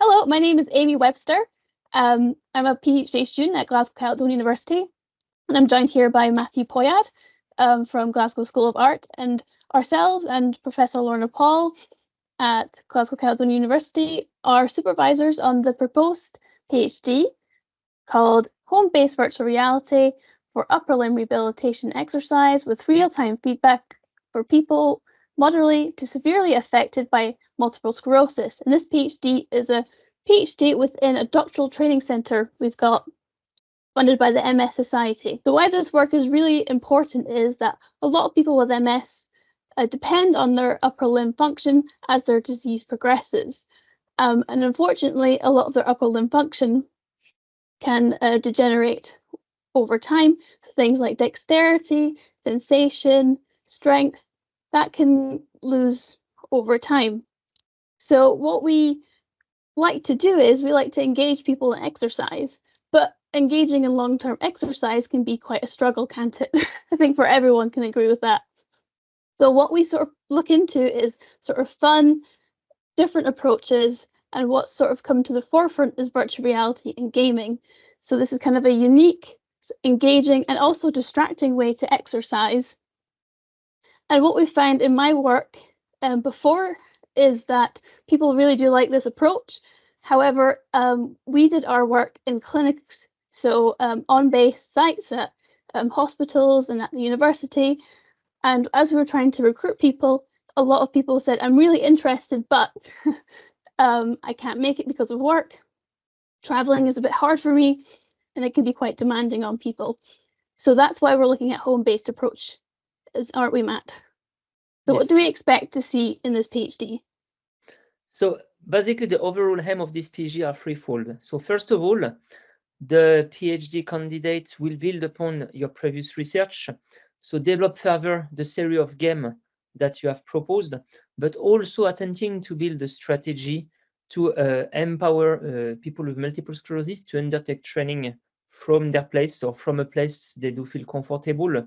Hello, my name is Amy Webster. I'm a PhD student at Glasgow Caledonian University, and I'm joined here by M.Poyade from Glasgow School of Art, and ourselves and Professor Lorna.Paul at Glasgow Caledonian University are supervisors on the proposed PhD called Home-Based Virtual Reality for Upper Limb Rehabilitation Exercise with Real-Time Feedback for People Moderately to Severely Affected by Multiple Sclerosis. And this PhD is a PhD within a doctoral training centre we've got funded by the MS Society. So why this work is really important is that a lot of people with MS depend on their upper limb function as their disease progresses. And unfortunately, a lot of their upper limb function can degenerate over time. So things like dexterity, sensation, strength, that can lose over time. So what we like to do is we like to engage people in exercise, but engaging in long-term exercise can be quite a struggle, can't it? I think for everyone can agree with that. So what we sort of look into is sort of fun, different approaches, and what's sort of come to the forefront is virtual reality and gaming. So this is kind of a unique, engaging, and also distracting way to exercise. And what we find in my work before is that people really do like this approach. However, we did our work in clinics, so on base sites at hospitals and at the university. And as we were trying to recruit people, a lot of people said, I'm really interested, but I can't make it because of work. Traveling is a bit hard for me, and it can be quite demanding on people. So that's why we're looking at home-based approach, aren't we, Matt? So yes. What do we expect to see in this PhD? So basically, the overall aim of this PhD are threefold. So first of all, the PhD candidates will build upon your previous research. So develop further the series of games that you have proposed, but also attempting to build a strategy to empower people with multiple sclerosis to undertake training from their place or from a place they do feel comfortable,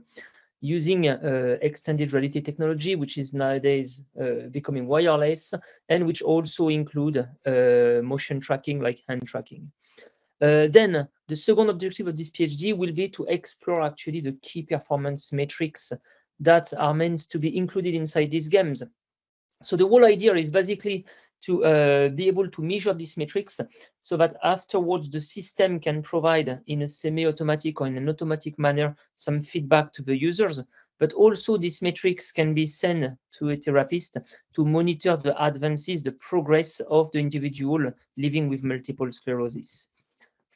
using extended reality technology, which is nowadays becoming wireless, and which also include motion tracking like hand tracking. Then the second objective of this PhD will be to explore actually the key performance metrics that are meant to be included inside these games. So the whole idea is basically to be able to measure these metrics so that afterwards the system can provide in a semi-automatic or in an automatic manner some feedback to the users, but also these metrics can be sent to a therapist to monitor the advances, the progress of the individual living with multiple sclerosis.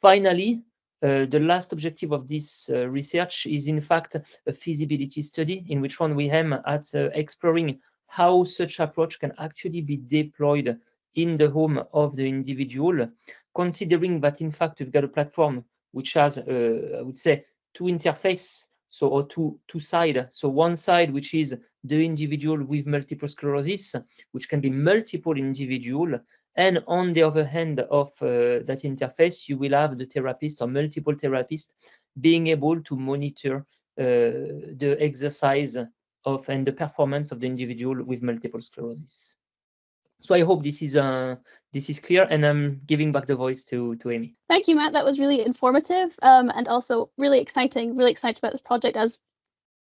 Finally, the last objective of this research is in fact a feasibility study in which one we aim at exploring how such approach can actually be deployed in the home of the individual, considering that in fact we've got a platform which has, I would say, two interfaces, so or two sides. So one side which is the individual with multiple sclerosis, which can be multiple individual, and on the other hand of that interface, you will have the therapist or multiple therapists being able to monitor the exercise of and the performance of the individual with multiple sclerosis. So I hope this is clear, and I'm giving back the voice to Amy. Thank you, Matt. That was really informative and also really exciting. Really excited about this project, as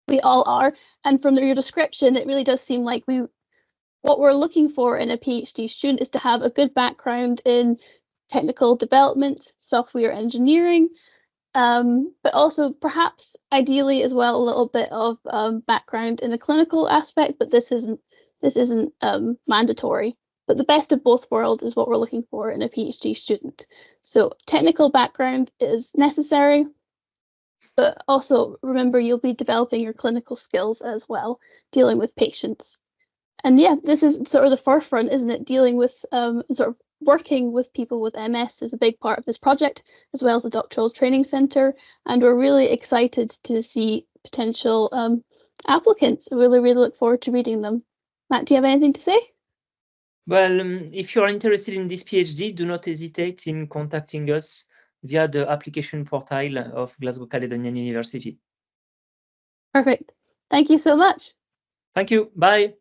we all are. And from your description, it really does seem like what we're looking for in a PhD student is to have a good background in technical development, software engineering, but also perhaps ideally as well a little bit of background in the clinical aspect, but this isn't mandatory. But the best of both worlds is what we're looking for in a PhD student. So technical background is necessary, but also remember you'll be developing your clinical skills as well, dealing with patients. And yeah, this is sort of the forefront, isn't it? Dealing with sort of working with people with MS is a big part of this project, as well as the doctoral training centre. And we're really excited to see potential applicants. I really look forward to reading them. Matt, do you have anything to say? Well, if you're interested in this PhD, do not hesitate in contacting us via the application portal of Glasgow Caledonian University. Perfect. Thank you so much. Thank you. Bye.